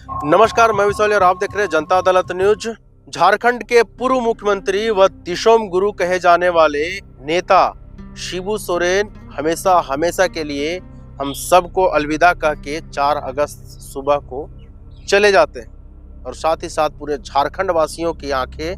नमस्कार, मैं विशाल और आप देख रहे हैं जनता अदालत न्यूज। झारखंड के पूर्व मुख्यमंत्री व दिशोम गुरु कहे जाने वाले नेता शिबू सोरेन हमेशा हमेशा के लिए हम सबको अलविदा कह के 4 अगस्त सुबह को चले जाते हैं और साथ ही साथ पूरे झारखंड वासियों की आंखें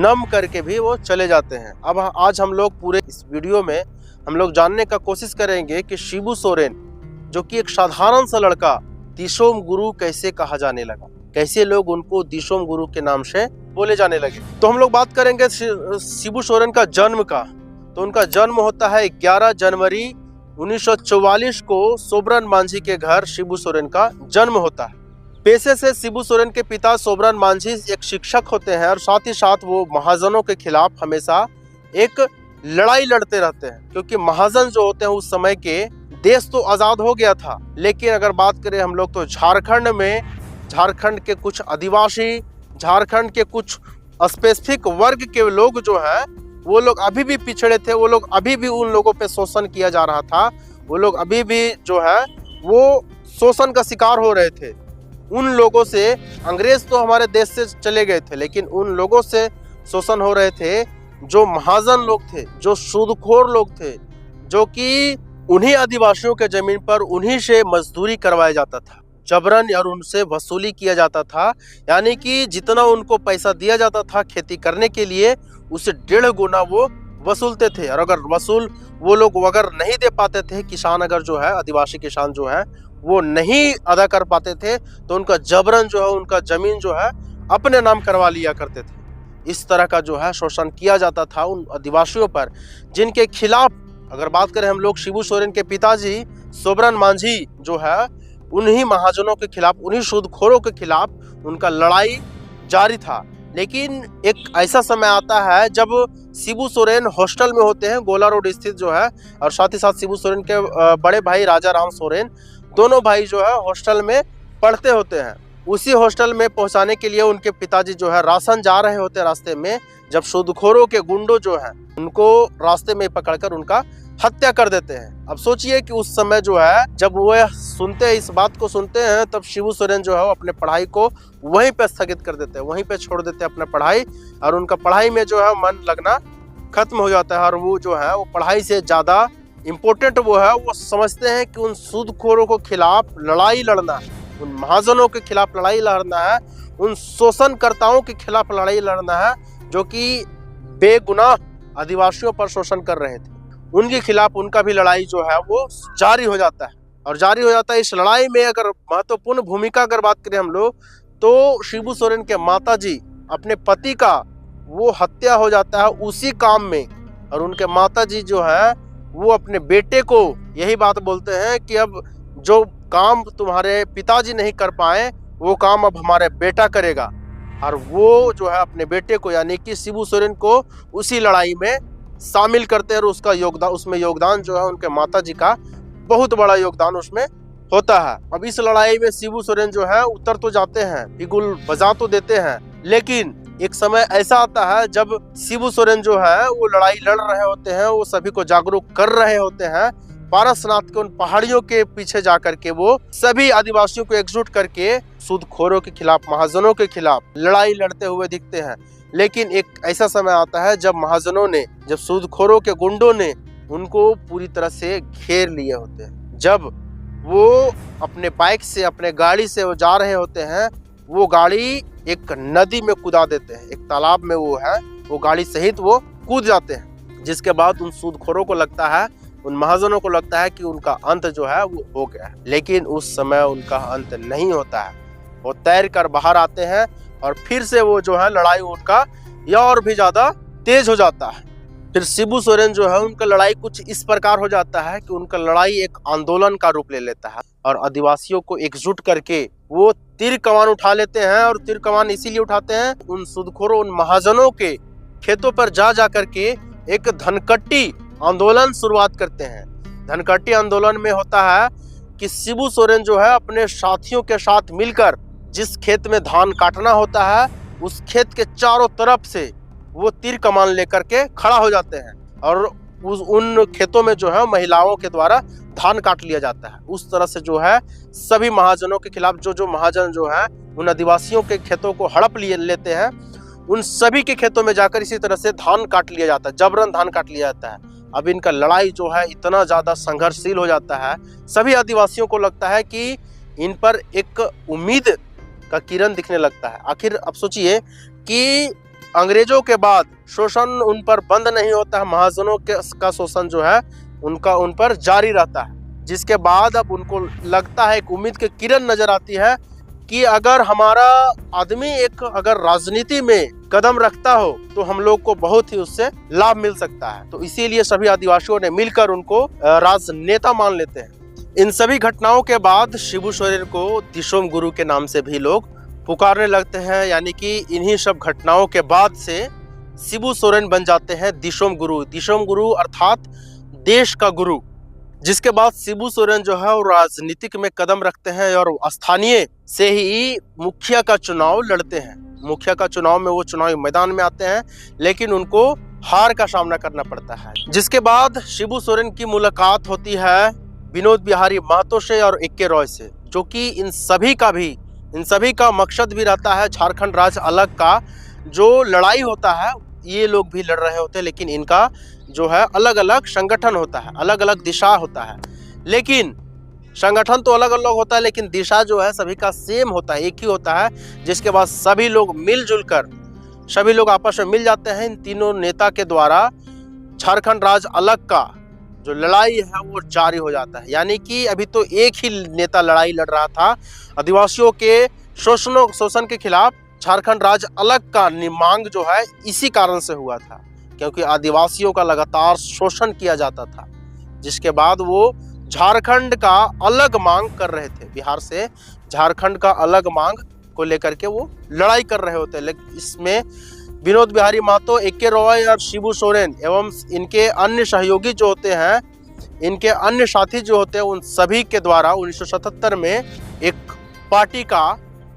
नम करके भी वो चले जाते हैं। अब आज हम लोग पूरे इस वीडियो में हम लोग जानने का कोशिश करेंगे कि शिबू सोरेन जो कि एक साधारण सा लड़का दिशोम गुरु कैसे कहा जाने लगा, कैसे लोग उनको दिशोम गुरु के नाम से बोले जाने लगे। तो हम लोग बात करेंगे शिबू सोरेन का जन्म का। तो उनका जन्म होता है 11 जनवरी 1944 को सोबरन मांझी के घर शिबू सोरेन का जन्म होता है। पेशे से शिबू सोरेन के पिता सोबरन मांझी एक शिक्षक होते हैं और साथ ही साथ वो महाजनों के खिलाफ हमेशा एक लड़ाई लड़ते रहते हैं, क्योंकि महाजन जो होते हैं उस समय के देश तो आजाद हो गया था, लेकिन अगर बात करें हम लोग तो झारखंड के कुछ आदिवासी, झारखंड के कुछ स्पेसिफिक वर्ग के लोग जो है वो लोग अभी भी पिछड़े थे। वो लोग अभी भी उन लोगों पे शोषण किया जा रहा था। वो लोग अभी भी जो है वो शोषण का शिकार हो रहे थे। उन लोगों से अंग्रेज तो हमारे देश से चले गए थे, लेकिन उन लोगों से शोषण हो रहे थे जो महाजन लोग थे, जो सूदखोर लोग थे, जो कि उन्हीं आदिवासियों के जमीन पर उन्हीं से मजदूरी करवाया जाता था, जबरन और उनसे वसूली किया जाता था। यानी कि जितना उनको पैसा दिया जाता था खेती करने के लिए, उससे 1.5 गुना वो वसूलते थे। और अगर वो लोग अगर नहीं दे पाते थे, किसान अगर जो है आदिवासी किसान जो है वो नहीं अदा कर पाते थे, तो उनका जबरन जो है उनका जमीन जो है अपने नाम करवा लिया करते थे। इस तरह का जो है शोषण किया जाता था उन आदिवासियों पर, जिनके खिलाफ अगर बात करें हम लोग शिबू सोरेन के पिताजी सोबरन मांझी जो है उन्हीं महाजनों के खिलाफ, उन्हीं सूदखोरों के खिलाफ उनका लड़ाई जारी था। लेकिन एक ऐसा समय आता है जब शिबू सोरेन हॉस्टल में होते हैं, गोला रोड स्थित जो है, और साथ ही साथ शिबू सोरेन के बड़े भाई राजा राम सोरेन, दोनों भाई जो है हॉस्टल में पढ़ते होते हैं। उसी हॉस्टल में पहुंचाने के लिए उनके पिताजी जो है राशन जा रहे होते हैं। रास्ते में जब सूदखोरों के गुंडों जो है उनको रास्ते में पकड़कर उनका हत्या कर देते हैं। अब सोचिए कि उस समय जो है जब वो सुनते हैं, इस बात को सुनते हैं, तब शिबू सोरेन जो है अपने पढ़ाई को वहीं पे स्थगित कर देते हैं, वहीं पे छोड़ देते हैं अपना पढ़ाई, और उनका पढ़ाई में जो है मन लगना खत्म हो जाता है। और वो जो है वो पढ़ाई से ज्यादा इम्पोर्टेंट वो है, वो समझते हैं कि उन सूदखोरों के खिलाफ लड़ाई लड़ना है, उन महाजनों के खिलाफ लड़ाई लड़ना है, उन शोषणकर्ताओं के खिलाफ लड़ाई लड़ना है जो कि बेगुनाह आदिवासियों पर शोषण कर रहे थे। उनके खिलाफ उनका भी लड़ाई जो है वो जारी हो जाता है। और जारी हो जाता है इस लड़ाई में अगर महत्वपूर्ण भूमिका अगर बात करें हम लोग, तो शिबू सोरेन के माताजी, अपने पति का वो हत्या हो जाता है उसी काम में। और उनके माताजी जो है वो अपने बेटे को यही बात बोलते हैं कि अब जो काम तुम्हारे पिताजी नहीं कर पाए वो काम अब हमारे बेटा करेगा। और वो जो है अपने बेटे को यानी कि शिबू सोरेन को उसी लड़ाई में शामिल करते हैं और उसका योगदान, उसमें योगदान जो है उनके माताजी का बहुत बड़ा योगदान उसमें होता है। अब इस लड़ाई में शिबू सोरेन जो है उतर तो जाते हैं, बिगुल बजा तो देते हैं, लेकिन एक समय ऐसा आता है जब शिबू सोरेन जो है वो लड़ाई लड़ रहे होते हैं, वो सभी को जागरूक कर रहे होते हैं। पारसनाथ के उन पहाड़ियों के पीछे जाकर के वो सभी आदिवासियों को एकजुट करके सूदखोरों के खिलाफ, महाजनों के खिलाफ लड़ाई लड़ते हुए दिखते हैं। लेकिन एक ऐसा समय आता है जब महाजनों ने, जब सूदखोरों के गुंडों ने उनको पूरी तरह से घेर लिए होते हैं। जब वो अपने बाइक से, अपने गाड़ी से वो जा रहे होते हैं, वो गाड़ी एक नदी में कूदा देते हैं, एक तालाब में वो है, वो गाड़ी सहित वो कूद जाते हैं। जिसके बाद उन सूदखोरों को लगता है, उन महाजनों को लगता है कि उनका अंत जो है वो हो गया है। लेकिन उस समय उनका अंत नहीं होता है। वो तैर कर बाहर आते हैं और फिर से वो जो है लड़ाई उनका या और भी ज्यादा तेज हो जाता है। फिर शिबू सोरेन जो है उनका लड़ाई कुछ इस प्रकार हो जाता है कि उनका लड़ाई एक आंदोलन का रूप ले लेता है और आदिवासियों को एकजुट करके वो तीर कमान उठा लेते हैं। और तीर कमान इसीलिए उठाते हैं, उन सूदखोरों, उन महाजनों के खेतों पर जा करके एक धनकट्टी आंदोलन शुरुआत करते हैं। धनकट्टी आंदोलन में होता है कि शिबू सोरेन जो है अपने साथियों के साथ मिलकर जिस खेत में धान काटना होता है, उस खेत के चारों तरफ से वो तीर कमान लेकर के खड़ा हो जाते हैं और उन खेतों में जो है महिलाओं के द्वारा धान काट लिया जाता है। उस तरह से जो है सभी महाजनों के खिलाफ जो महाजन जो है उन आदिवासियों के खेतों को हड़प लेते हैं, उन सभी के खेतों में जाकर इसी तरह से धान काट लिया जाता है, जबरन धान काट लिया जाता है। अब इनका लड़ाई जो है इतना ज़्यादा संघर्षशील हो जाता है, सभी आदिवासियों को लगता है कि इन पर एक उम्मीद का किरण दिखने लगता है। आखिर अब सोचिए कि अंग्रेजों के बाद शोषण उन पर बंद नहीं होता है, महाजनों का शोषण जो है उनका उन पर जारी रहता है, जिसके बाद अब उनको लगता है, एक उम्मीद की किरण नजर आती है कि अगर हमारा आदमी अगर राजनीति में कदम रखता हो तो हम लोग को बहुत ही उससे लाभ मिल सकता है। तो इसीलिए सभी आदिवासियों ने मिलकर उनको राजनेता मान लेते हैं। इन सभी घटनाओं के बाद शिबू सोरेन को दिसोम गुरु के नाम से भी लोग पुकारने लगते हैं, यानी कि इन्हीं सब घटनाओं के बाद से शिबू सोरेन बन जाते हैं दिसोम गुरु। दिसोम गुरु अर्थात देश का गुरु। जिसके बाद शिबू सोरेन जो है वो राजनीतिक में कदम रखते हैं और स्थानीय से ही मुखिया का चुनाव लड़ते हैं। मुखिया का चुनाव में वो चुनावी मैदान में आते हैं, लेकिन उनको हार का सामना करना पड़ता है। जिसके बाद शिबू सोरेन की मुलाकात होती है विनोद बिहारी महतो से और ए.के. रॉय से, जो कि इन सभी का मकसद भी रहता है झारखंड राज्य अलग का जो लड़ाई होता है, ये लोग भी लड़ रहे होते हैं, लेकिन इनका जो है अलग अलग संगठन होता है, अलग अलग दिशा होता है। लेकिन संगठन तो अलग अलग होता है, लेकिन दिशा जो है सभी का सेम होता है, एक ही होता है। जिसके बाद सभी लोग मिलजुल कर सभी लोग आपस में मिल जाते हैं। इन तीनों नेता के द्वारा झारखंड राज्य अलग का जो लड़ाई है वो जारी हो जाता है। यानी कि अभी तो एक ही नेता लड़ाई लड़ रहा था आदिवासियों के शोषण के खिलाफ। झारखंड राज्य अलग का मांग जो है इसी कारण से हुआ था, क्योंकि आदिवासियों का लगातार शोषण किया जाता था। जिसके बाद वो झारखंड का अलग मांग कर रहे थे, बिहार से झारखंड का अलग मांग को लेकर के वो लड़ाई कर रहे होते। लेकिन इसमें विनोद बिहारी महतो, ए.के. रॉय और शिबू सोरेन एवं इनके अन्य सहयोगी जो होते हैं, इनके अन्य साथी जो होते हैं, उन सभी के द्वारा 1977 में एक पार्टी का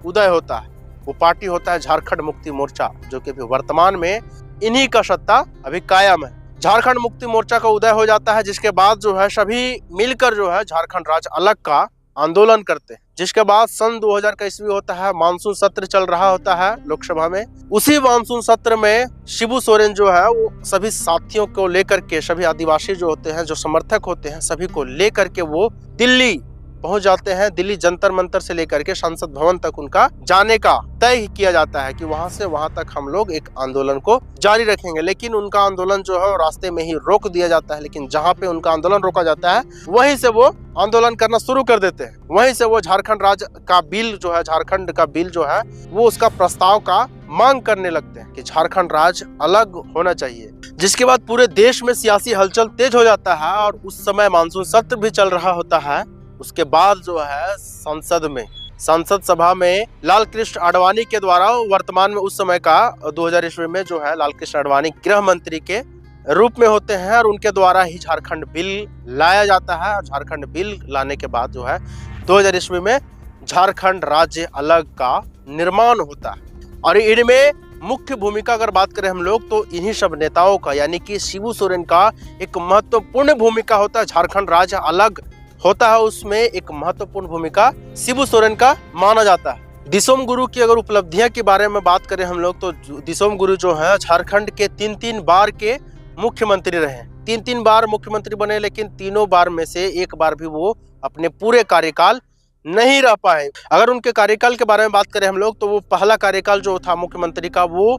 उदय होता है। वो पार्टी होता है झारखंड मुक्ति मोर्चा, जो कि वर्तमान में इन्हीं का सत्ता अभी कायम है। झारखंड मुक्ति मोर्चा का उदय हो जाता है, जिसके बाद जो है सभी मिलकर जो है झारखंड राज्य अलग का आंदोलन करते हैं। जिसके बाद सन 2000 का ईस्वी होता है, मानसून सत्र चल रहा होता है लोकसभा में। उसी मानसून सत्र में शिबू सोरेन जो है वो सभी साथियों को लेकर के, सभी आदिवासी जो होते हैं, जो समर्थक होते हैं, सभी को लेकर के वो दिल्ली पहुंच जाते हैं। दिल्ली जंतर मंतर से लेकर के संसद भवन तक उनका जाने का तय किया जाता है कि वहां से वहां तक हम लोग एक आंदोलन को जारी रखेंगे। लेकिन उनका आंदोलन जो है रास्ते में ही रोक दिया जाता है। लेकिन जहां पे उनका आंदोलन रोका जाता है वहीं से वो आंदोलन करना शुरू कर देते हैं। वहीं से वो झारखंड राज्य का बिल जो है, झारखंड का बिल जो है, वो उसका प्रस्ताव का मांग करने लगते हैं कि झारखंड राज्य अलग होना चाहिए। जिसके बाद पूरे देश में सियासी हलचल तेज हो जाता है और उस समय मानसून सत्र भी चल रहा होता है। उसके बाद जो है संसद सभा में लाल कृष्ण आडवाणी के द्वारा, वर्तमान में उस समय का 2000 ईस्वी में जो है लाल कृष्ण आडवाणी गृह मंत्री के रूप में होते हैं, और उनके द्वारा ही झारखंड बिल लाया जाता है। और झारखंड बिल लाने के बाद जो है 2000 ईस्वी में झारखंड राज्य अलग का निर्माण होता है। और इनमें मुख्य भूमिका अगर बात करें हम लोग तो इन्हीं सब नेताओं का, यानी कि शिबू सोरेन का एक महत्वपूर्ण भूमिका होता है। झारखंड राज्य अलग होता है, उसमें एक महत्वपूर्ण भूमिका शिबू सोरेन का माना जाता है। दिसोम गुरु की अगर उपलब्धियां के बारे में बात करें हम लोग तो दिसोम गुरु जो है झारखंड के 3 बार के मुख्यमंत्री रहे। 3 बार मुख्यमंत्री बने, लेकिन तीनों बार में से एक बार भी वो अपने पूरे कार्यकाल नहीं रह पाए। अगर उनके कार्यकाल के बारे में बात करें हम लोग तो वो पहला कार्यकाल जो था मुख्यमंत्री का, वो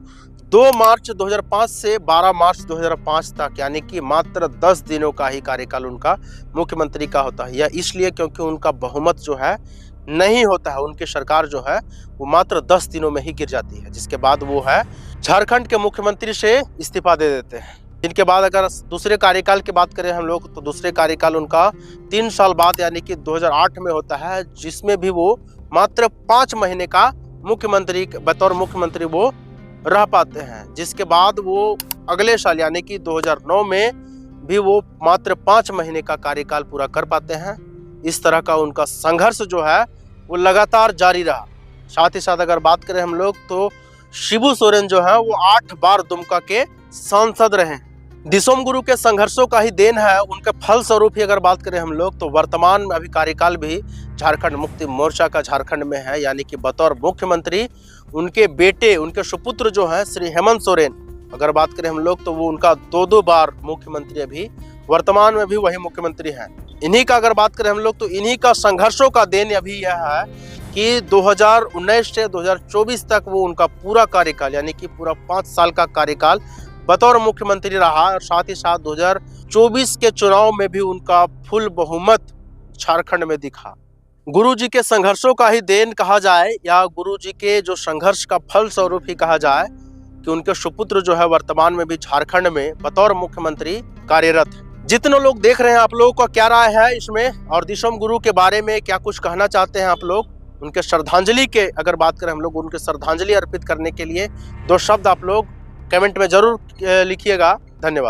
2 मार्च 2005 से 12 मार्च 2005 तक, यानी कि मात्र 10 दिनों का ही कार्यकाल उनका मुख्यमंत्री का होता है। यह इसलिए क्योंकि उनका बहुमत जो है नहीं होता है, उनकी सरकार जो है वो मात्र 10 दिनों में ही गिर जाती है। जिसके बाद वो है झारखंड के मुख्यमंत्री से इस्तीफा दे देते हैं। इनके बाद अगर दूसरे कार्यकाल की बात करें हम लोग तो दूसरे कार्यकाल उनका 3 साल बाद यानी कि 2008 में होता है, जिसमें भी वो मात्र 5 महीने का बतौर मुख्यमंत्री वो रह पाते हैं। जिसके बाद वो अगले साल यानी कि 2009 में भी वो मात्र 5 महीने का कार्यकाल पूरा कर पाते हैं। इस तरह का उनका संघर्ष जो है वो लगातार जारी रहा। साथ ही साथ अगर बात करें हम लोग तो शिबू सोरेन जो है वो 8 बार दुमका के सांसद रहे। दिसोम गुरु के संघर्षों का ही देन है, उनके फल स्वरूप ही अगर बात करें हम लोग तो वर्तमान में अभी कार्यकाल भी झारखंड मुक्ति मोर्चा का झारखंड में है, यानी कि बतौर मुख्यमंत्री उनके बेटे, उनके सुपुत्र जो हैं श्री हेमंत सोरेन, अगर बात करें हम लोग तो वो उनका दो बार मुख्यमंत्री अभी वर्तमान में भी वही मुख्यमंत्री हैं। इन्हीं का अगर बात करें हम लोग तो इन्हीं का संघर्षों का देन अभी यह है कि 2019 से 2024 तक वो उनका पूरा कार्यकाल, यानी कि पूरा 5 साल का कार्यकाल बतौर मुख्यमंत्री रहा, और साथ ही साथ 2024 के चुनाव में भी उनका फुल बहुमत झारखंड में दिखा। गुरुजी के संघर्षों का ही देन कहा जाए या गुरुजी के जो संघर्ष का फल स्वरूप ही कहा जाए कि उनके सुपुत्र जो है वर्तमान में भी झारखंड में बतौर मुख्यमंत्री कार्यरत है। जितने लोग देख रहे हैं, आप लोगों का क्या राय है इसमें, और दिसोम गुरु के बारे में क्या कुछ कहना चाहते हैं आप लोग? उनके श्रद्धांजलि के अगर बात करें हम लोग, उनके श्रद्धांजलि अर्पित करने के लिए 2 शब्द आप लोग कमेंट में जरूर लिखिएगा। धन्यवाद।